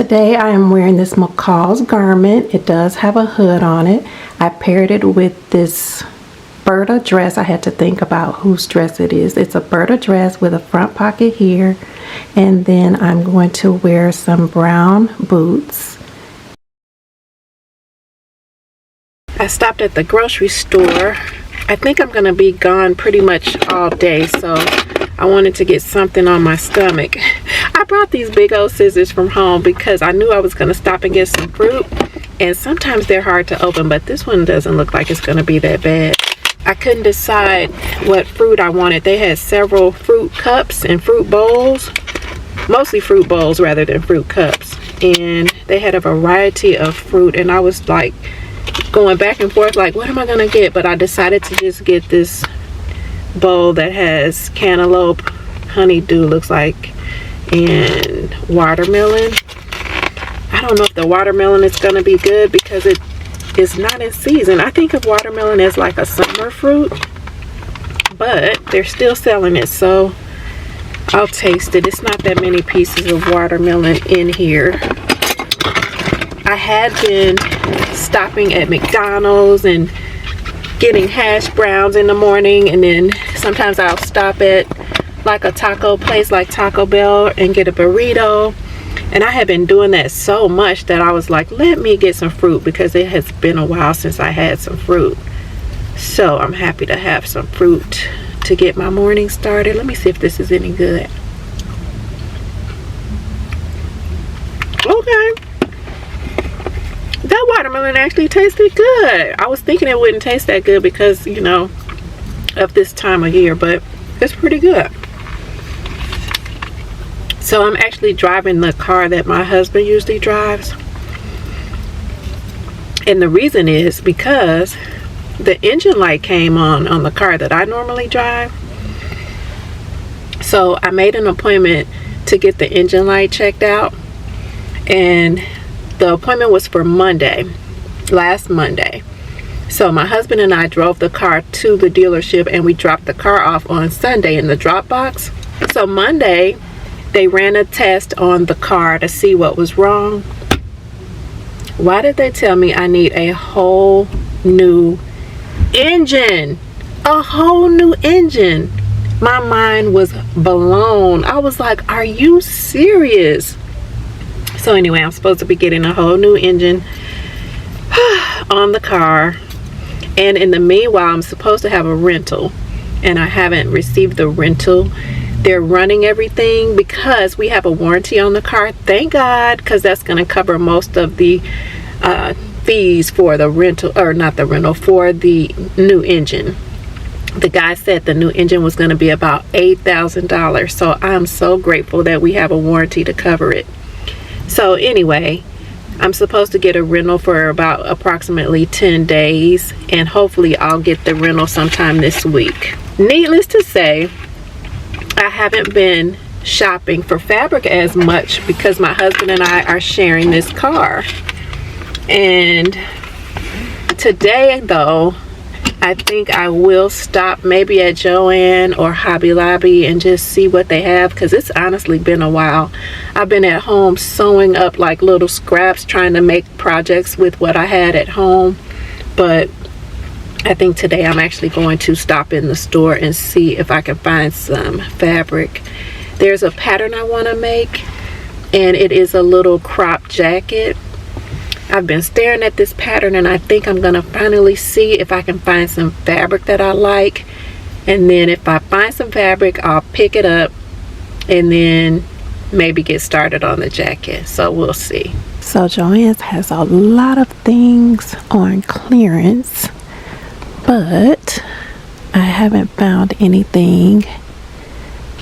Today I am wearing this McCall's garment. It does have a hood on it. I paired it with this Burda dress. I had to think about whose dress it is. It's a Burda dress with a front pocket here. And then I'm going to wear some brown boots. I stopped at the grocery store. I think I'm going to be gone pretty much all day, so I wanted to get something on my stomach. I brought these big old scissors from home because I knew I was going to stop and get some fruit, and sometimes they're hard to open, but this one doesn't look like it's going to be that bad. I couldn't decide what fruit I wanted. They had several fruit cups and fruit bowls, mostly fruit bowls rather than fruit cups, and they had a variety of fruit, and I was like going back and forth like, what am I gonna get? But I decided to just get this bowl that has cantaloupe, honeydew looks like, and watermelon. I don't know if the watermelon is gonna be good because it is not in season. I think of watermelon as like a summer fruit, but they're still selling it, so I'll taste it. It's not that many pieces of watermelon in here. I had been stopping at McDonald's and getting hash browns in the morning, and then sometimes I'll stop at like a taco place like Taco Bell and get a burrito, and I had been doing that so much that I was like, let me get some fruit because it has been a while since I had some fruit. So I'm happy to have some fruit to get my morning started. Let me see if this is any good. Okay, that watermelon actually tasted good. I was thinking it wouldn't taste that good because, you know, of this time of year, but it's pretty good. So I'm actually driving the car that my husband usually drives, and the reason is because the engine light came on the car that I normally drive. So I made an appointment to get the engine light checked out, and the appointment was for Monday, last Monday. So my husband and I drove the car to the dealership, and we dropped the car off on Sunday in the drop box. So Monday they ran a test on the car to see what was wrong. Why did they tell me I need a whole new engine? A whole new engine. My mind was blown. I was like, are you serious? So anyway, I'm supposed to be getting a whole new engine on the car, and in the meanwhile I'm supposed to have a rental, and I haven't received the rental. They're running everything because we have a warranty on the car, thank God, because that's going to cover most of the fees for the rental, or not the rental, for the new engine. The guy said the new engine was going to be about $8,000, so I'm so grateful that we have a warranty to cover it. So anyway, I'm supposed to get a rental for about approximately 10 days, and hopefully I'll get the rental sometime this week. Needless to say, I haven't been shopping for fabric as much because my husband and I are sharing this car. And today though, I think I will stop maybe at Joann or Hobby Lobby and just see what they have, because it's honestly been a while. I've been at home sewing up like little scraps, trying to make projects with what I had at home. But I think today I'm actually going to stop in the store and see if I can find some fabric. There's a pattern I want to make, and it is a little crop jacket. I've been staring at this pattern, and I think I'm gonna finally see if I can find some fabric that I like, and then if I find some fabric, I'll pick it up and then maybe get started on the jacket. So we'll see. So Joann's has a lot of things on clearance, but I haven't found anything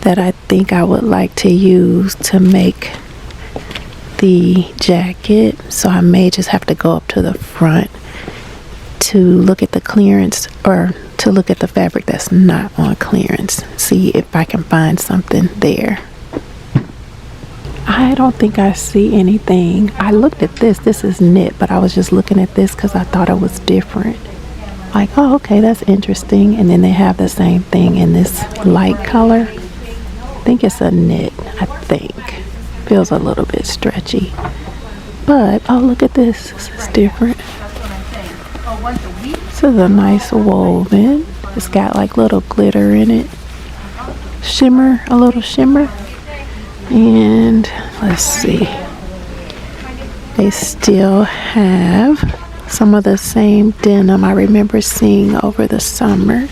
that I think I would like to use to make the jacket. So I may just have to go up to the front to look at the clearance, or to look at the fabric that's not on clearance, see if I can find something there. I don't think I see anything. I looked at this is knit, but I was just looking at this because I thought it was different. Like, oh, okay, that's interesting. And then they have the same thing in this light color. I think it's a knit, I think. Feels a little bit stretchy. But oh, look at this. This is different. This is a nice woven. It's got like little glitter in it. Shimmer, a little shimmer. And let's see. They still have some of the same denim I remember seeing over the summer.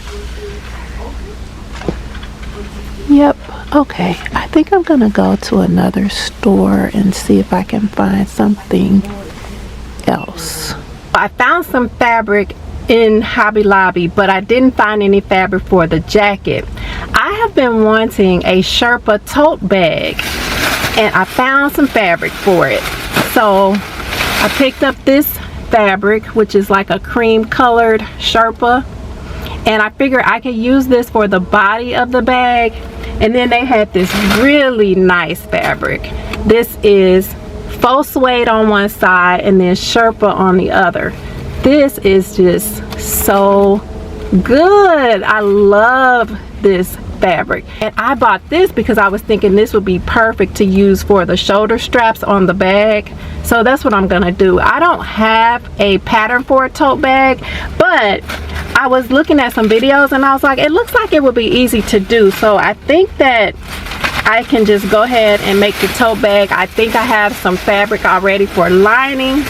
Yep. Okay, I think I'm gonna go to another store and see if I can find something else. I found some fabric in Hobby Lobby, but I didn't find any fabric for the jacket. I have been wanting a Sherpa tote bag, and I found some fabric for it. So I picked up this fabric, which is like a cream colored Sherpa, and I figured I could use this for the body of the bag. And then they had this really nice fabric. This is faux suede on one side and then Sherpa on the other. This is just so good. I love this fabric, and I bought this because I was thinking this would be perfect to use for the shoulder straps on the bag. So that's what I'm gonna do. I don't have a pattern for a tote bag, but I was looking at some videos and I was like, it looks like it would be easy to do. So I think that I can just go ahead and make the tote bag. I think I have some fabric already for lining,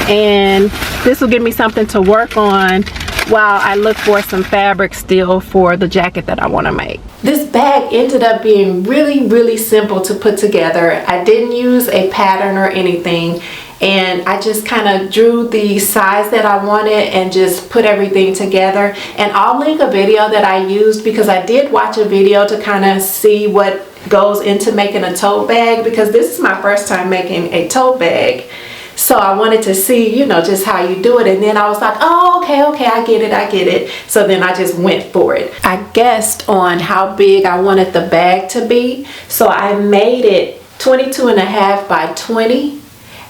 and this will give me something to work on while I look for some fabric still for the jacket that I want to make. This bag ended up being really simple to put together. I didn't use a pattern or anything, and I just kind of drew the size that I wanted and just put everything together. And I'll link a video that I used because I did watch a video to kind of see what goes into making a tote bag, because this is my first time making a tote bag. So I wanted to see, you know, just how you do it. And then I was like, oh, okay, I get it. So then I just went for it. I guessed on how big I wanted the bag to be. So I made it 22.5 by 20.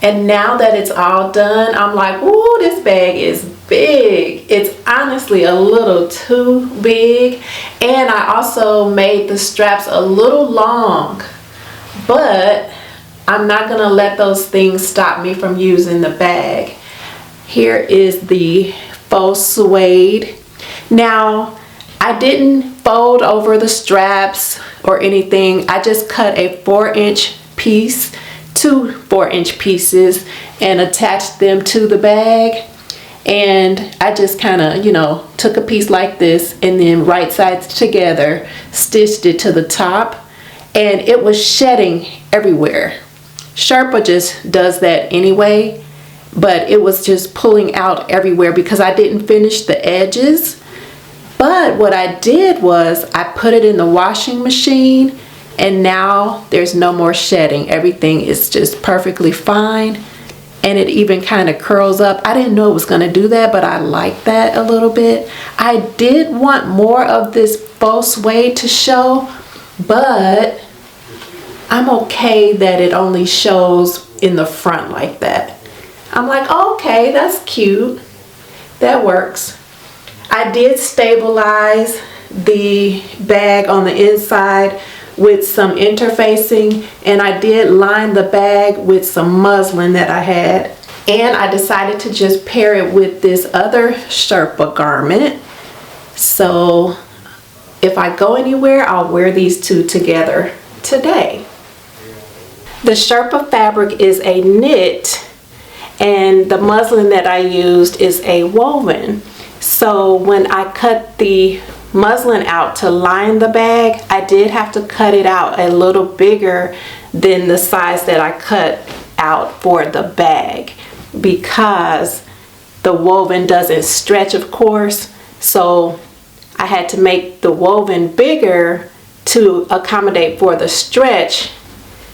And now that it's all done, I'm like, ooh, this bag is big. It's honestly a little too big. And I also made the straps a little long, but I'm not gonna let those things stop me from using the bag. Here is the faux suede. Now, I didn't fold over the straps or anything. I just cut a 4-inch piece, 2 4-inch pieces, and attached them to the bag. And I just kind of, you know, took a piece like this and then right sides together, stitched it to the top, and it was shedding everywhere. Sherpa just does that anyway, but it was just pulling out everywhere because I didn't finish the edges. But what I did was I put it in the washing machine, and now there's no more shedding. Everything is just perfectly fine, and it even kind of curls up. I didn't know it was going to do that, but I like that a little bit. I did want more of this faux suede to show, but I'm okay that it only shows in the front like that. I'm like, oh, okay, that's cute. That works. I did stabilize the bag on the inside with some interfacing, and I did line the bag with some muslin that I had. And I decided to just pair it with this other Sherpa garment. So if I go anywhere, I'll wear these two together today. The Sherpa fabric is a knit, and the muslin that I used is a woven. So when I cut the muslin out to line the bag, I did have to cut it out a little bigger than the size that I cut out for the bag, because the woven doesn't stretch, of course. So I had to make the woven bigger to accommodate for the stretch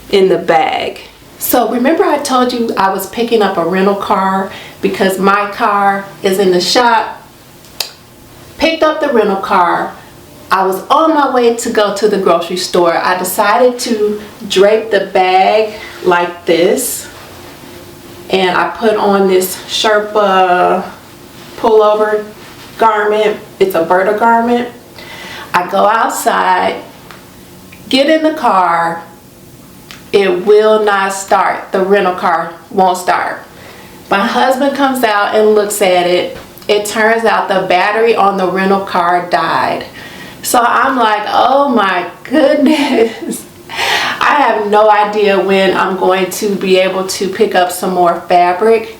in the bag. So remember I told you I was picking up a rental car because my car is in the shop. Picked up the rental car. I was on my way to go to the grocery store. I decided to drape the bag like this, and I put on this Sherpa pullover garment. It's a Burda garment. I go outside, get in the car, it will not start. The rental car won't start. My husband comes out and looks at it. It turns out the battery on the rental car died. So I'm like, oh my goodness. I have no idea when I'm going to be able to pick up some more fabric.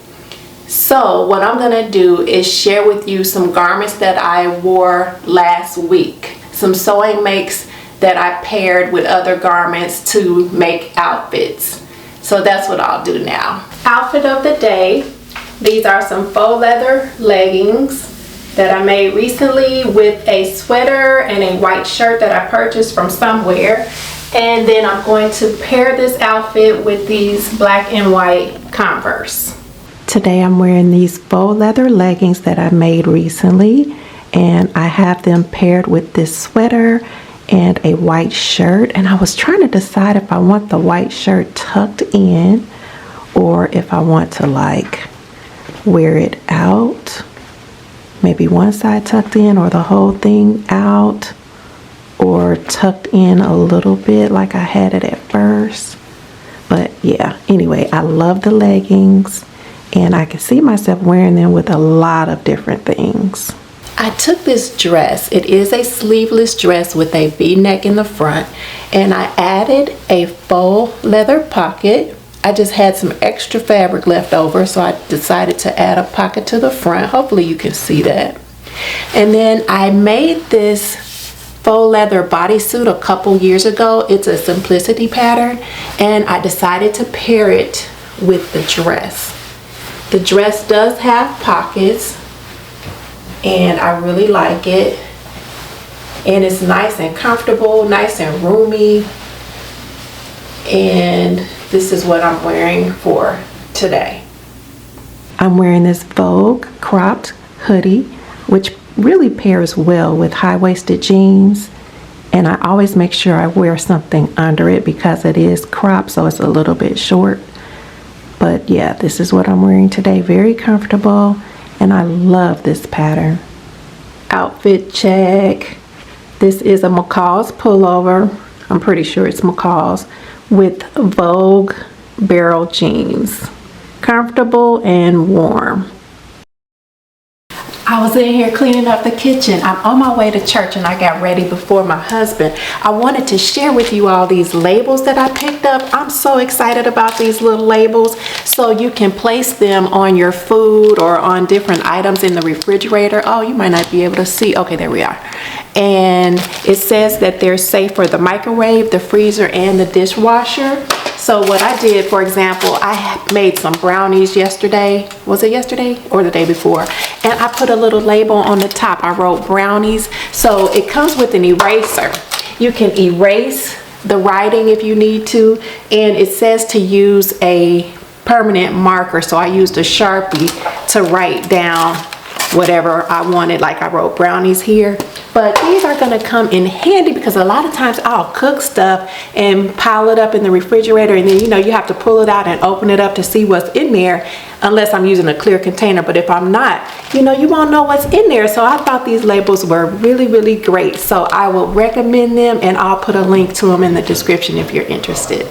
So what I'm gonna do is share with you some garments that I wore last week. Some sewing makes that I paired with other garments to make outfits. So that's what I'll do now. Outfit of the day. These are some faux leather leggings that I made recently with a sweater and a white shirt that I purchased from somewhere. And then I'm going to pair this outfit with these black and white Converse. Today I'm wearing these faux leather leggings that I made recently, and I have them paired with this sweater and a white shirt. And I was trying to decide if I want the white shirt tucked in or if I want to like wear it out, maybe one side tucked in or the whole thing out, or tucked in a little bit like I had it at first. But yeah, anyway, I love the leggings and I can see myself wearing them with a lot of different things. I took this dress, it is a sleeveless dress with a V-neck in the front, and I added a faux leather pocket. I just had some extra fabric left over, so I decided to add a pocket to the front. Hopefully you can see that. And then I made this faux leather bodysuit a couple years ago. It's a simplicity pattern, and I decided to pair it with the dress. The dress does have pockets, and I really like it, and it's nice and comfortable, nice and roomy, and this is what I'm wearing for today. I'm wearing this Vogue cropped hoodie, which really pairs well with high-waisted jeans, and I always make sure I wear something under it because it is cropped, so it's a little bit short. But yeah, this is what I'm wearing today. Very comfortable, and I love this pattern. Outfit check. This is a McCall's pullover. I'm pretty sure it's McCall's, with Vogue barrel jeans. Comfortable and warm. I was in here cleaning up the kitchen. I'm on my way to church and I got ready before my husband. I wanted to share with you all these labels that I picked up. I'm so excited about these little labels, so you can place them on your food or on different items in the refrigerator. Oh, you might not be able to see. Okay, there we are. And it says that they're safe for the microwave, the freezer, and the dishwasher. So what I did, for example, I made some brownies yesterday. Was it yesterday or the day before? And I put a little label on the top. I wrote brownies. So it comes with an eraser. You can erase the writing if you need to. And it says to use a permanent marker. So I used a Sharpie to write down whatever I wanted. Like I wrote brownies here. But these are going to come in handy because a lot of times I'll cook stuff and pile it up in the refrigerator, and then you have to pull it out and open it up to see what's in there, unless I'm using a clear container. But if I'm not, you won't know what's in there. So I thought these labels were really, really great. So I will recommend them, and I'll put a link to them in the description if you're interested.